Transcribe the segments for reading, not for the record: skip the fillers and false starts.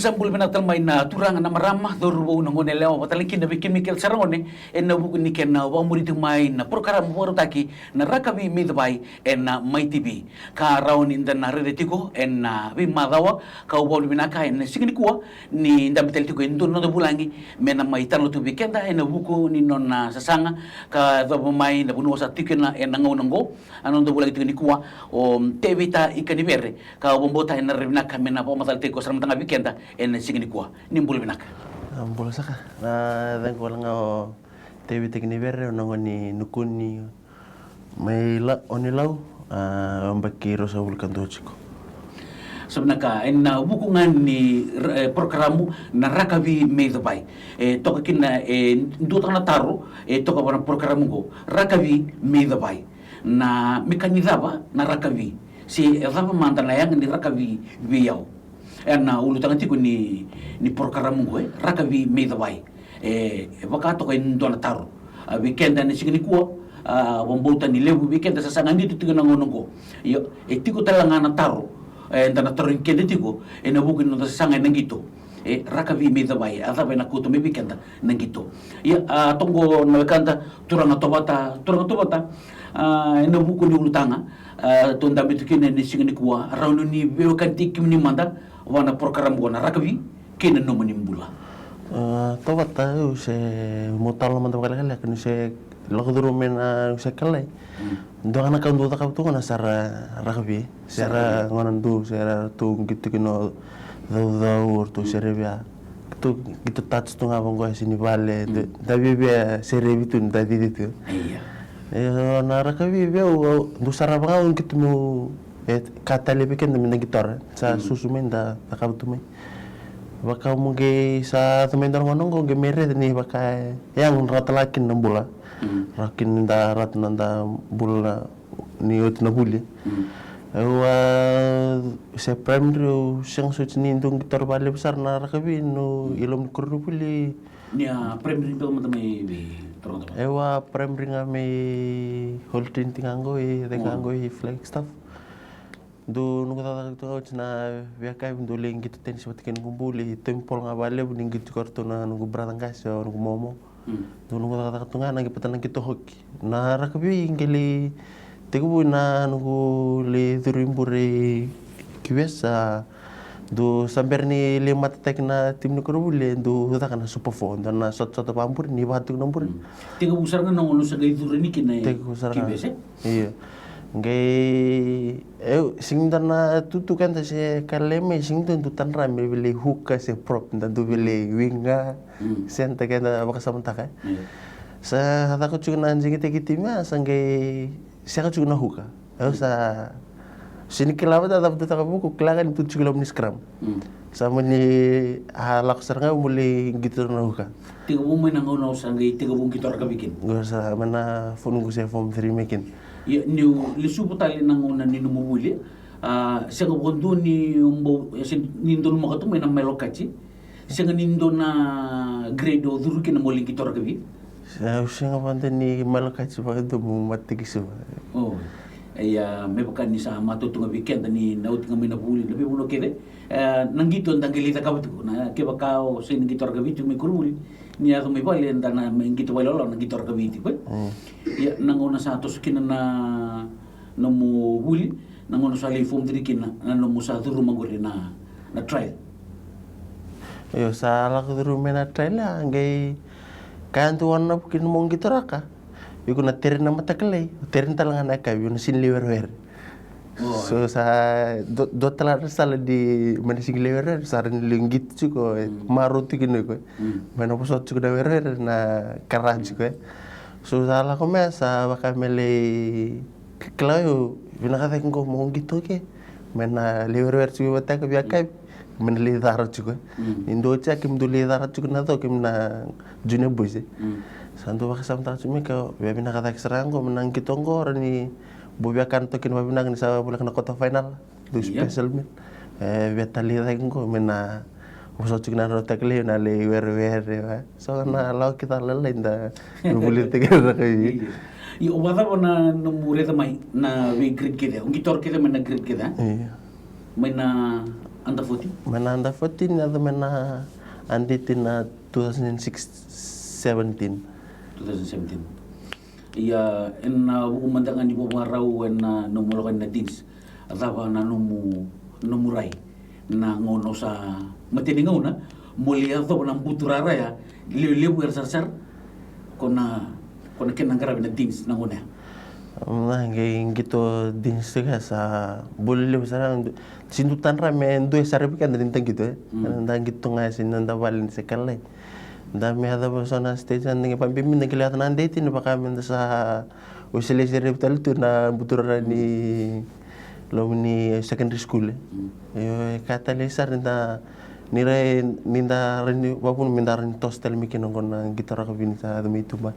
Example binatal may na turang na marama dorubo nang ngonelewa patalikin na bikin Mikel Sarone en na buku niken na wa muritu mai na program woro taki na rakabi midbai en na mai TV ka raun inda na redetiko en na bi madawa ka ubol binaka en signi kuwa ni inda betel tiko indu no bulangi mena mai talo tu bikenda en na buku ni non na sasanga ka do mai na bunu sa tiken na en na ngonongo anon do bulangi tikni kuwa o tevita ikani bere ka bombota en na rebinaka mena po matal tiko sa tanga bikenda en signi kuwa nimbul binaka ambul saka na dan ko lang o TV tekni berre no ni nukuni may la onilaw ambakiro sa vulkan dochiko sebenarnya en bukungan ni programu na rakabi medbai toka kina ndutana taru toka wana programu go rakabi medbai na mekanizaba na rakabi si ezaba mandana yang ni rakabi biyau na ulutangan tiku ni programu gue rakabi medawai bakato kay ndona taro weekend ni signi kuwa bombota ni lebu weekend sa sangandi tiku na ngonongo yo tiku talanga na taro ndana taro kende tiku na bukin no sa sangay nangito rakabi medawai azaba na kuto me weekend nangito ya tongo na kanta turanga tobata na buku ni ulutanga tonda bitikin ni signi kuwa raunu ni wekanti kimni manda wana program gona rakabi kena no manimbula tawata se mutal man kala kala kan se lagduro men se kala do ana kan do takap tu kana sara rakabi sara ngonan du sara tu gitu kino do urtu serebia tu gitu touch tu ngabang go sini vale tapi be serebi tu tadi itu iya na rakabi be do sara bangun gitu mu kata lebih kan dengan gitar sa susumen da takabtumay baka mungkin sa temen ngono go gemere ni baka yang ratalakin ng bula rakin da rat nanda bula ni ot na buli sa primary siyang such ni indong gitar bale besar na rakabi no ilom kurupuli niya primary to matamay primary nga may holding tingango tingango flex stuff do nung tatagto na biakay do ling gitu ten sa tiken kumbuli tempol nga bale buning gitu karto na nung bratang kasyo nung momo do nung tatagto nga nang ipatan ng gitu hoki na rakabi ingeli tigo na nung le durimbure kiwesa do samber ni lima tek na tim ni kurubule do ta kana superphone dan na sot pampur ni batuk nombor tigo busar nga nung sa gay duri ni kinay kiwesa iya Gay singdan na tutukan ta se kaleme singdan tutan rame beli hook se prop dan tu beli winga senta kena bakasamta ka sa hata ko chuna anjing kitima sangai siya chuna hook sa sini kilama ta dapat ta buku klagan tu chula ni scrum sama ni halak saranga muli gitu na hook tiga mo nang unaw sangai tiga mo gitar ka bikin sa mana phone ko se form 3 making ya ni lisupo tali nang una ni numubuli siya nga kondo ni nindo mo kato may nang melokachi siya nga nindo na grade o duru kina moling kitor gabi siya nga pante ni melokachi pa ito mo matigiso oh ay may baka ni sa matuto nga weekend ni naut nga may nabuli labi mo no kede nanggito ang tanggalita ka ba na kiba kao sin kitor gabi may kuruli niya may bali anda na may gito wala lang gito ka biti ko ya nanguna sa atos kina na namu huli nanguna sa form 3 kina namu sa duro maguri na trial yo sa lak duro na trial angay kanto na kin mong gito raka yo kuna terin na matakalay terin talangan na kay yo sin liver so sa do talar sala di manising lewer sa rin linggit ko maruti kino ko mano posot ko da wer na karaj ko so sala ko mesa baka mele klayo binakata ko mo gito ke mena lewer su bata ka biakay men le daro ko indo cha kim do le daro ko na to kim na june boise santo baka samta sumi ka binakata serang ko menang kitonggo ni bubiakan to kin wabinang ni sa bulak na kota final do special men betali reng ko mena uso chikna ro takle na le wer so na law kita lalain da bulit tigil na kay i wada na numure ta mai na we grade kita un gitor kita mena grade kita mai na Under 14? Mena under 14 atau mena anditina 2017. 2017. Iya, buku mandangan di bawah rau na nomolokan na teens. Atau na numurai na ngono sa matini ngona mulia to na buturara ya liu sar kona kenang karabi na teens na ngona. Nah, kayak gitu di sa boleh misalnya sindutan rame dua sarap kan dari gitu tentang gitu ngasih nanda valin sekali. Dami ada persona stage dengan pemimpin yang kelihatan anda itu nih pakai minta sa usia serip tu na buturan ni lo ni secondary school. Yo kata lesar ninda nira ninda rini wapun minda rini tostel mikin orang na gitar kabin sa demi itu mah.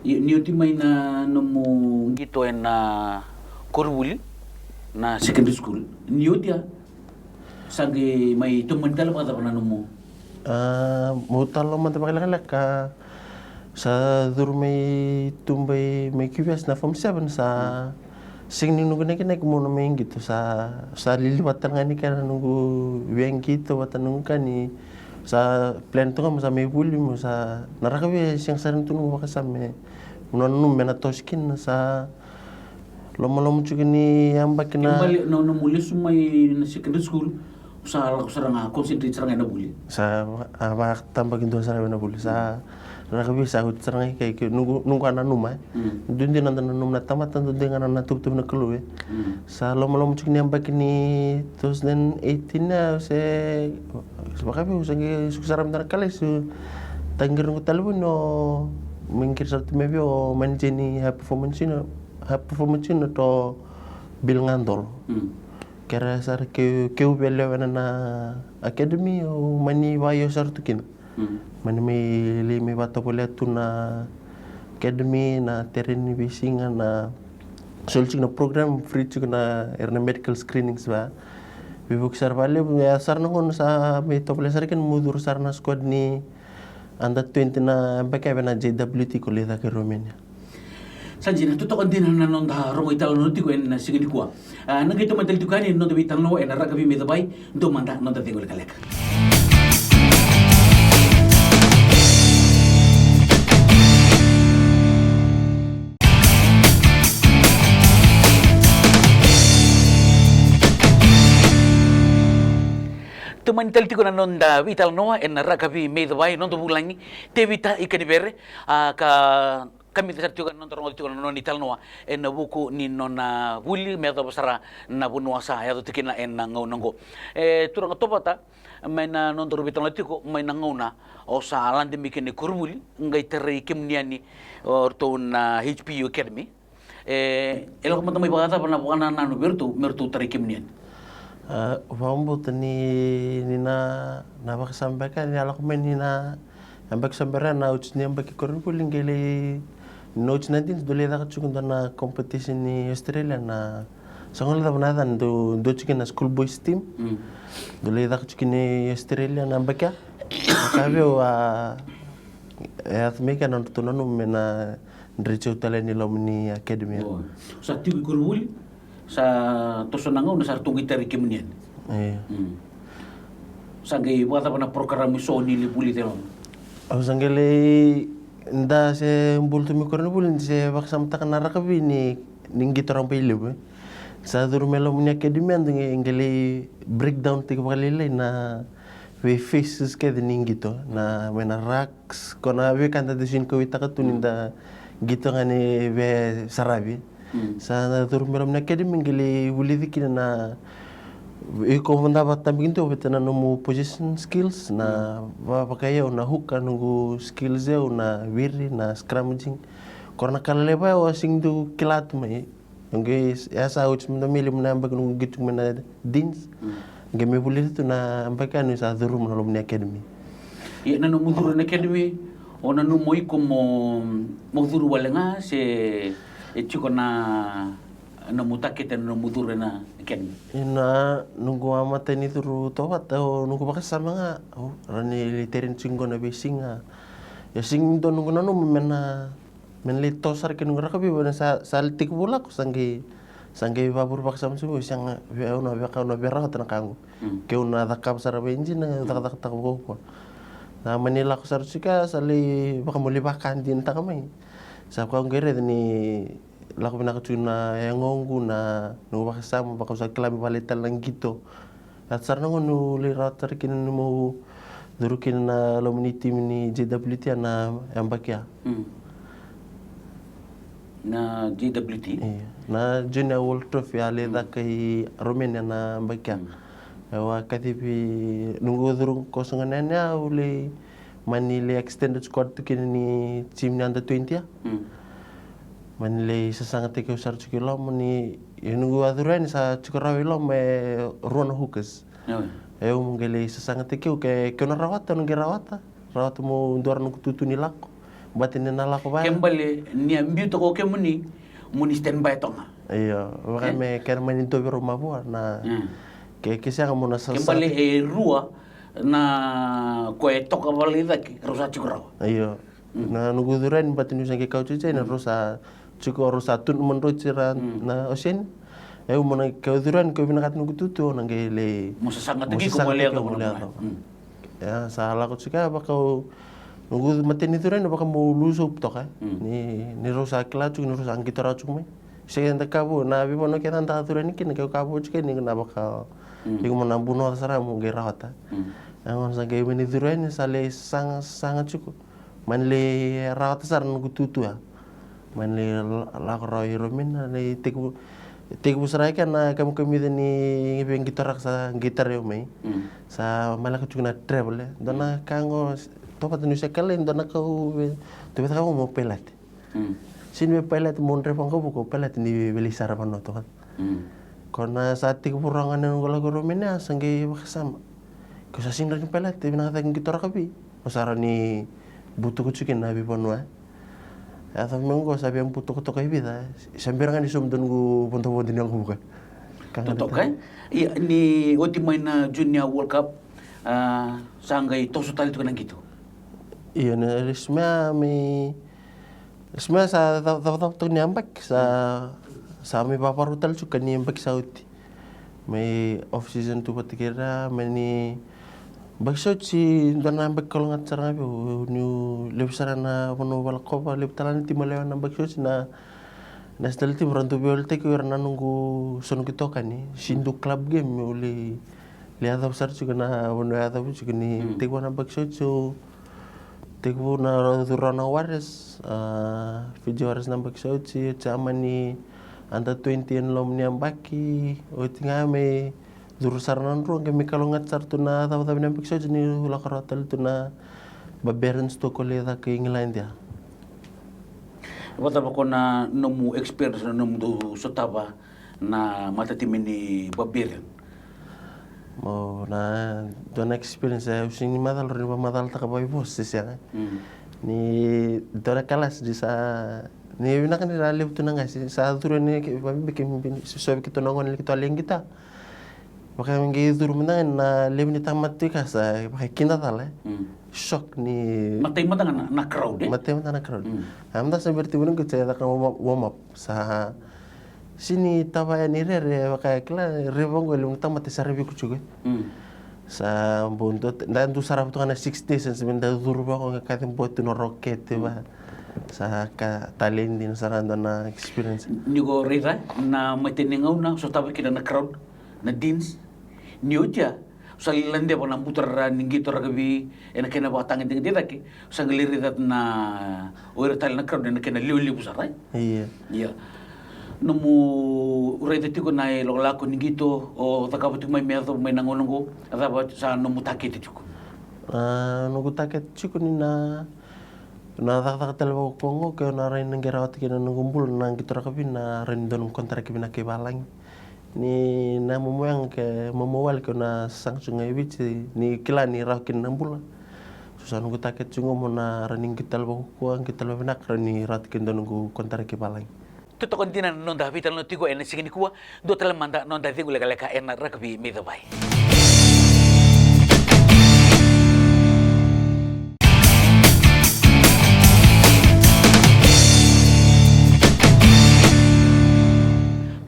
Ni uti may na nomu gitu na korwuli na secondary school. Ni uti sangi may tumandal pa na nomu. Mau talo man tapos ka sa durmay tumbay may kiwas na form 7 sa sing nunggu naik muna main gitu sa liliwatan nga ni kana nunggu weng gitu watan nunggu kani sa plan to nga sa may buli mo sa narakawi siyang sarin tunong makasame nung mena toskin sa lomo juga ni yang bakina Kembali na muli sumay na secondary school sa sarang concentrate sarang na buli. Sa tambagin doon sa na buli sa nakabi sa hut sarang kay nunggu ana numa doon din nanda num na tamatan doon din ana natubtub na keluwe sa lomo juga ni yang bakini 2018 na se makabi usangi saram na kali su tanggir nung talbon no mengkir satu maybe o manjeni high performance no to bil ngandol kera sar ke belle na academy o mani wayo sar tukin mani me bato boleh tu na academy na tereni bisinga na solcik na program free cik na erna medical screenings ba bibuk sar bale ya sar ngon sa me to boleh sar kan mudur sar na squad ni anda 20 na baka na JWT ko leda ke Romania. Sanjina tutok din na nonda rongo italo no tiko en sigidi kwa. Nangito mantel tukani no de bitang no en ragabi medabay do manda no de tingol kalek. Tumantel tiko na nonda vital noa en ragabi medabay no do bulangi te vita ikanibere ka kami tesar juga nonton juga non ital noa en buku ni nona wuli me to basara na bunua sa ya to tikina en ngau nango turang topata mena nonton bitan tiko mena ngauna o sa alande mikene kurmuli ngai tere kemniani orto na HPU Academy elo kuma tamai bagata pana bukan nanu mertu tere kemniani Wambut ni na sampaikan ni alak men ni na ambak sambaran na uts ni ambak kurmuli ngeli Notes nanti dole dah cukup na competition ni Australia na sangat dah pernah dan do cukup na school boys team dole dah cukup ni Australia na baca kabe wa mereka nanti tu nanu mena ndrecho tala ni lomni academy sa tiu kuruli sa tosonanga na sa tungi tari kemnian sangai wata pana program so ni libuli telom sangele nda se mbultu mi korno bulin se baksam tak narakabi ni ningi torang pailu sa durmelo munya academy andenge ngeli breakdown tik palile na we faces ke ningi to na mena racks kona we kanta desin ko wita katuninda gitu ngani we sarabi sa durmelo munya academy ngeli wulidikina na Iko mendapat tamping itu betana nomu position skills na pakai na hook nunggu skills ya na wiri na scrummaging karena kalau lepa wasing tu kilat mai guys ya sa uts mendamili menambah nunggu gitu mena dins game boleh itu na ampakan sa duru menolong ni academy ya na nomu duru academy ona no moi como duru walenga se chiko na mutakete no mudure na ken ina nunggu amat ini turu tobat atau nunggu pakai sama nga rani literin singgo na bisinga ya sing do nunggu nanu men litosar ke nunggu rakabi bana sa tik bulak sanggi Sangge babur paksam subu siang una berawat na kangu. Ke una dakap sara benjin na tak ko. Na Manila ko sar sika sali baka muli bakan din ta kamay. Sa ko ngere ni lako pinakatuna yang ngongu na no bakasama baka sa klami balital lang gito. At sar nangon no lirat tar kin mo durukin na lomuniti ni JWT na ambakya. Na JWT? Na Junior World Trophy aleda kay Romania na ambakya. Wa katipi nunggu durung kosongan nanya uli Manila extended squad tu kini ni team ni under 20 ya. Manila sasangat ke usar cukilom ni nunggu aduran sa cukarawi lom ruan hukas. Eu mungkin sasangat ke kena rawat rawat mo duar nunggu tutu ni lako. Batin na lako ba? Kembali ni ambil to ko muni standby tonga. Iya, makanya me kan manin to rumah buat na ke siya mo na sa kembali rua na ko toka bali dak rusa cukurau. Iya. Na nunggu duran batin usang ke kau cuci na rusa rusa tun menruciran na osin. Eu mo na kau duran ko binakat nunggu tutu nang le. Mo sangat tinggi ko mali ko. Ya, salah ko sika bakau nunggu matin itu ren baka mau lusup to ka ni rusa klacu ni rusa angkito racuk mai segen ta kabu na bi bono ketan ta turen kin ke kabu chike ni na baka iku mo nambuno sara mo ge rawata ang sa ge meni turen sale sangat cukup manle rawata sar nunggu tutu ya manle la roi romin le teku serai kan na kamu ni ben gitar sa gitar yo mai sa malaka cukna treble dona kango topat nu sekalen dona kau tu kamu mau pelat. Sini pelat mon repang kau buku pelat ni beli sarapan no tokat. Karena saat tiga purangan yang gula romina sangge bakasam. Kau sasin rin pelat tapi nak taging kita rakabi. Masara ni butuh kucikin nabi ponwa. Atau mengko sabi yang butuh kutok ibi ta. Sambirangan di sum dan gu ponto-ponto ni aku bukan. Totok kan? Iya ni oti main na Junior World Cup sanggai tosu tali tu kan gitu. Iya na risma sa tahu nyampak sa mi papa rutal suka nyampak sauti. May off season tu patikira mani baksud si dan nyampak kalau ngat sarang abe new lebsaran na pono wala kopa lebtalan ti malewan na baksud na nasdal ti berantu beolte ko na nunggu son kito kan ni sindu club game uli lihat besar juga na pono ada juga ni ti wana baksud so Tiku na Durana Wares, video Wares nampak sauci, zaman ni anda 20 yang lom ni ambaki, tinggal me Dursaran ruang kami kalau ngacar tu na tahu nampak sauci ni hula karatal tu na baberen sto koleda ke England dia. Wata bako na nomu experience na nomu do sotaba na mata timini baberen. Mau na dona experience saya using madal rin pa madal ta kaboy boss siya ni dona kalas di sa ni binakan ni ralib tu na nga sa duro ni bikin so kita nongon kita aleng kita baka mangi duro man na lem ni tamat ka sa baka kinda tala shock ni matay mata na crowd matay mata na crowd amda sa berti bunung kita ka warm up sa sini tabaya ni rere baka kala rebong ko lung tamate sa rebi ko juga sa buntot dan tu sarap tu kana 6 days and sebentar durba ko katim bot no rocket ba sa ka talent din sarando na experience nigo rira na mateningaw na so tabi kita na crowd na dins niutia sa ilande pa na mutar ninggito ragabi ena kena batangin din daki sa ngaliridat na ora tal na crowd na kena liuli busaray iya nomu urete tiko na loko ningito o takabuti may medo may nangonongo ataba sa nomu takete tiko nunggu taket tiko ni na tak telbo kongo ke na rin ngerawat kina ngumpul nang kita rakabi na rin don kontrak kina ke balang ni na momoyang ke momowal ke na sangsung ay bici ni kila ni rakin nambula susah nunggu taket cungo mo na rin kita telbo kuang kita lebih nak rin ni rat kin don nunggu kontrak ke balang Tuto kontina non da vital no tigo en sigini kuwa do tala manda non da tigo leka en rugby me do bay.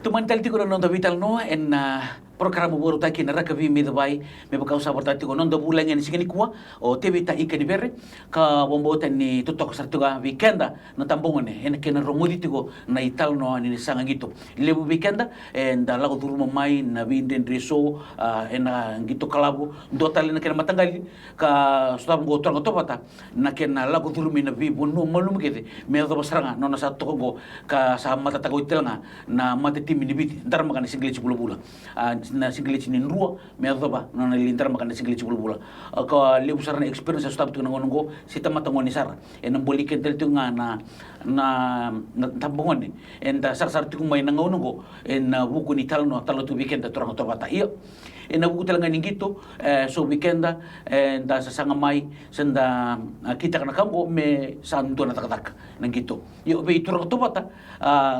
Tuman Antal tigo non da vital no en programa baru taki na rakavi me vai me bakau sabar tati ko non da bulan en sigani kuwa o te vita ika ni bere ka bombo ni tutok sartuga weekenda na tambongone en kena romudi tigo na ital no ni sanga gitu lebu weekenda en da lago turmo mai na vinden reso en gitu kalabu do tali na kena matangali ka sudah go tonga topata na kena lago turmi na vi bono malum kete me do basranga no na sa togo ka sa mata tago itelnga na mata timi ni biti ndar makana single bula na single ni rua me do ba no na lintar makana single bula ka lebu sarana experience sa stop tu ngongo si tamata ngoni sara en boliken tel tu nga na tambongon en da sar tu mai na ngongo en buku ni talo tu weekend torang to bata iyo en buku talanga ningito so weekenda en da sa sanga mai senda kita kana kambo me santo na takatak nangito yo be torang to bata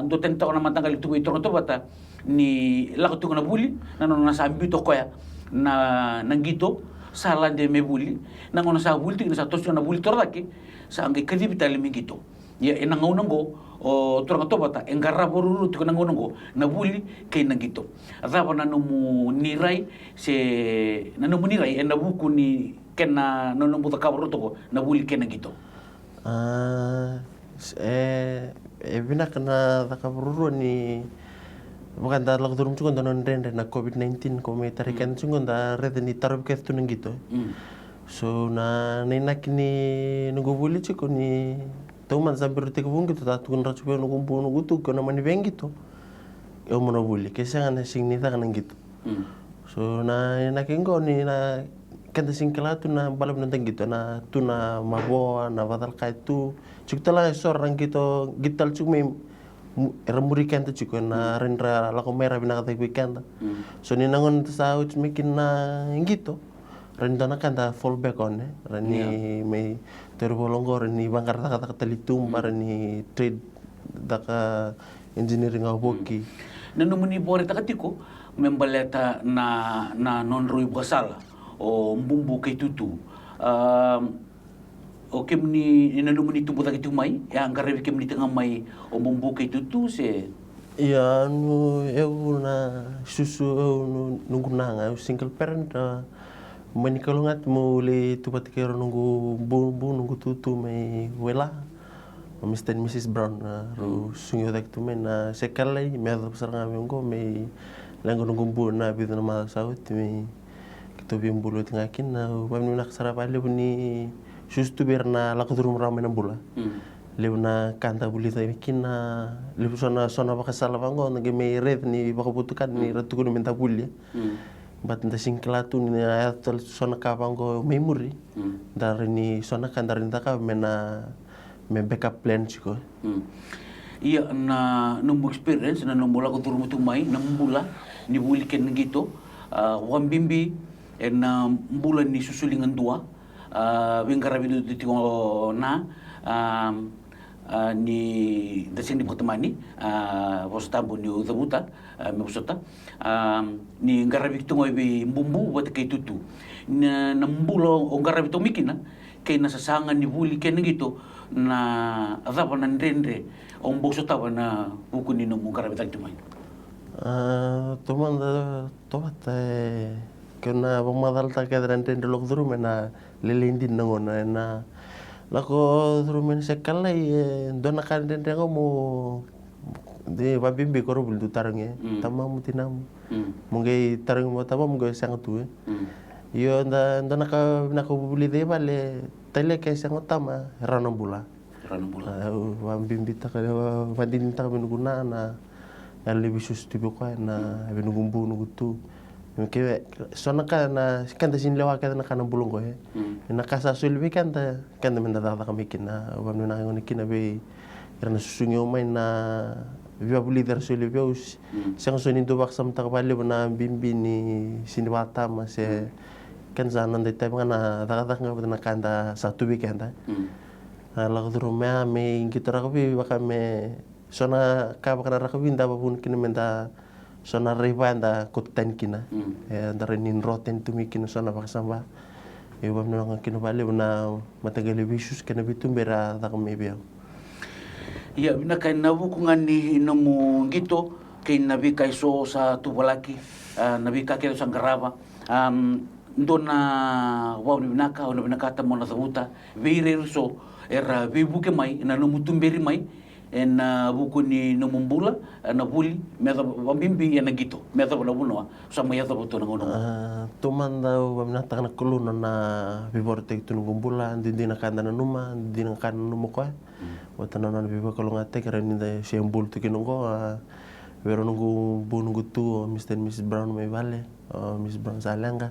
do tenta na matanggal tu be torang to bata ni lako tu na buli na no na sambi to koya na nangito sala de me buli na ngona sa buli tigna sa tosyo na buli toraki sa angai kadi bitali mingito ya enang ngongo o torang to bata engarra boruru tu ngongo na buli kay nangito raba na no mu nirai se na no mu nirai en na buku ni kena no no buta kabro to na buli kay nangito bina kena kabro ni bukan dah lagu turun cungon donon rende na COVID-19 ko may tarikan cungon da rede ni tarup kes tu gitu. So na nenak ni nunggu ciko ni teman sampai rute kebun gitu tak tukun racu pe nunggu bu nunggu tu kena mani beng gitu. Yo mau buli kesangan sing ni tak gitu. So na nenak engko ni na kan sing kela tu na balap nonton gitu na tu na mabo na batal kai tu cuk telah seorang gitu gital cuk me remurikan tu cukup na rendra lako merah bina kata weekend. So ni nangon sa uch mikin na gitu. Renda na kanta fallback on rani may terbolonggo rani bangkar kata litum rani trade daka engineering aboki. Nanu muni bore takatiko membaleta na non rui basala o mbumbu kay tutu. O kem ni nanu muni tubuta kitu mai ya angkara kem ni tengah mai o mbumbu kay tutu se ya nu eu na susu nunggu nanga single parent manikalungat mo le tubat kero nunggu bumbu nunggu tutu mai wela Mr. and Mrs. Brown ru sungyo tak tu men sekali me ada besar ngami ngo me langgo nunggu bu na bidu na ma saut me kito bimbulu tengakin na pamnu nak sarap ale buni sustu berna laku turun ramai nambula. Leuna kanta buli tapi kina lebu sona baka salah bango nage me red ni baka butukan ni ratu kuno minta buli. Bat nta singkelatu ni ayat sona ka bango memori. Dari ni sona kan dari nta ka mena me backup plan chiko. Iya na numbu experience na numbu laku turun mutu mai nambula ni buli ken gitu. Wambimbi na bulan ni susulingan dua. Wingkara bidu titingo na ni dasing di Buktamani postambu ni udabuta me busota ni ngara bitungo ibi mbumbu buat kay tutu na nambulo o ngara bitu mikina kay nasasangan ni buli ken gitu na adapa na ndendre o mbusota na buku ni no ngara bitu mai toman tobat kena pemadal tak ada ndendre lok duru mena lelindin nangona na lako drumen sekali dona kan ndendre ngomo de babimbi ko rubul du tarange tamam tinam mungay tarang mo tamam mungay sang tu yo dona ka buli de bale tele kay sang tama ranambula babimbi ta ka bandin ta binuguna na lebih sustibu ko na binugumbu nugutu Mungkin soalnya kan tasin lewa kan nak bulung ko na kasa sulbi kan mendata kami kina wanu na ngoni kina be irna susungyo mai na viva leader sulbi us sang sonin do baksam tak bale na bimbi ni sinwata mas kan zanan de tay na data nga na kanda satu weekend lagu rumah me kita rakabi baka me sona ka baka rakabi nda babun kina menda sona ribanda kutten kina dari nin roten tumi kina sona bakasamba bam nang kina bale na matagal bisus kana bitum bera tak mebia ya bina kay nabukungan ni nomo gito kay nabi kay so sa tubalaki nabi ka kay sa garaba ndona wa ni binaka ona binaka ta mona tabuta veire so era vibuke mai na no mutumberi mai en buku ni no mumbula na buli meta bambimbi na gito meta na buno sa mai ata boto na ngono tumanda bamna ta na kuluna na vivorte tu ngumbula ndi na kanda na numa ndi na kanda numa ko wata na na viva kolonga te kera ni da sembul tu kinongo vero nungu bu nungu tu Mr. and Mrs. Brown mai vale Miss Brown salanga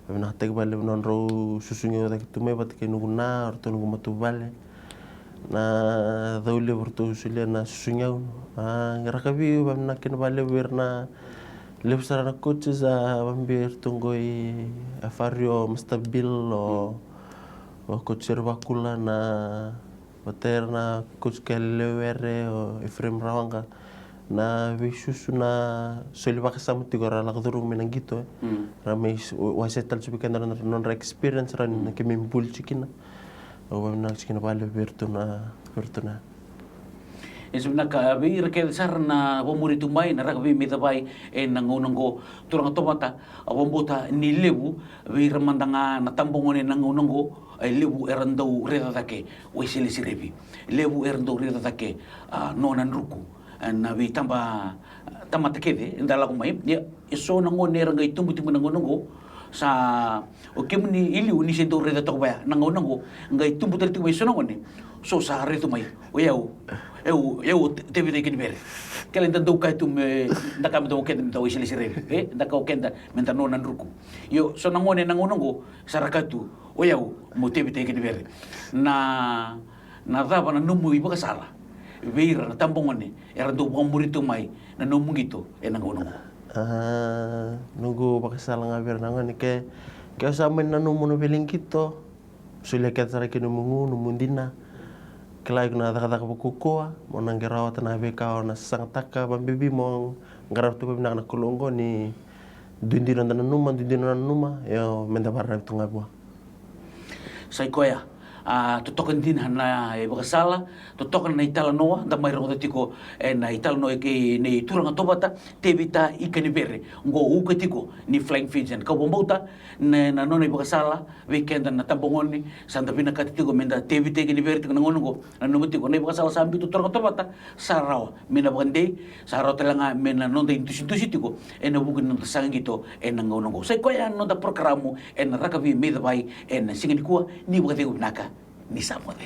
bamna te vale non ro susunyo da tu mai bat ke nungu na orto nungu matu vale na daule bertu sulia na susunyau ngarakabi bamna ken vale verna lebsara na coaches bambir tunggoi afario mustabil o coach bakula na paterna coach kelewere o Efrem Rawanga na visusu na soli bakasam tigora la gduru menang gitu ramai wasetal subikan non experience ran kemimpul cikina o bamna cikina vale vertuna sebenarnya kabi rekel sarna bomuri tumai na rakabi mitabai nangonongo turang tobata abombota ni lebu bi ramandanga na tambongone nangonongo lebu erandau reda take wisili sirebi lebu erandau reda take nonan ruku na bi tamba takede ndala kumai ya iso nangone rangai tumbu nangonongo sa okemni ili uni sendo reda tokba nangonongo ngai tumbu terti mai sonongone so sa retu mai eu teve de kinbere kelen tanto kai tum ndaka mto ken mto wisili sirebe ndaka okenda menta nonan ruku yo so nangone nangonongo sarakatu mo teve de kinbere na daba na numu iba kasala veira na tambongone era do bomburito mai na numu gito nangonongo nunggu pakasala ngaber nangon ke sama na numu no beling kito sulia ketara ke numundina kelai kuna taka bukukoa mo nang gerawat na beka na sang taka bambibi mo ngarap tu bimna na kulongo ni dindino na numa yo menda barra tu ngabwa sai koya tutokan din na ibakasala tutokan na itala noa da mai rongo tiko na itala noa ke ni turanga tobata tebita ikanibere ngo uka tiko ni flying pigeon ka bombota na nona ibakasala weekend na tambongoni santa pina katiko menda tebita ikanibere tiko nangongo na numutiko na ibakasala sambi tutoranga tobata sarao mina bande sarao telanga mena nonda intusi tiko na bukin nonda sangito nangongo sai koya nonda programo na rakavi medabai singin kuwa ni bukati naka ni samode.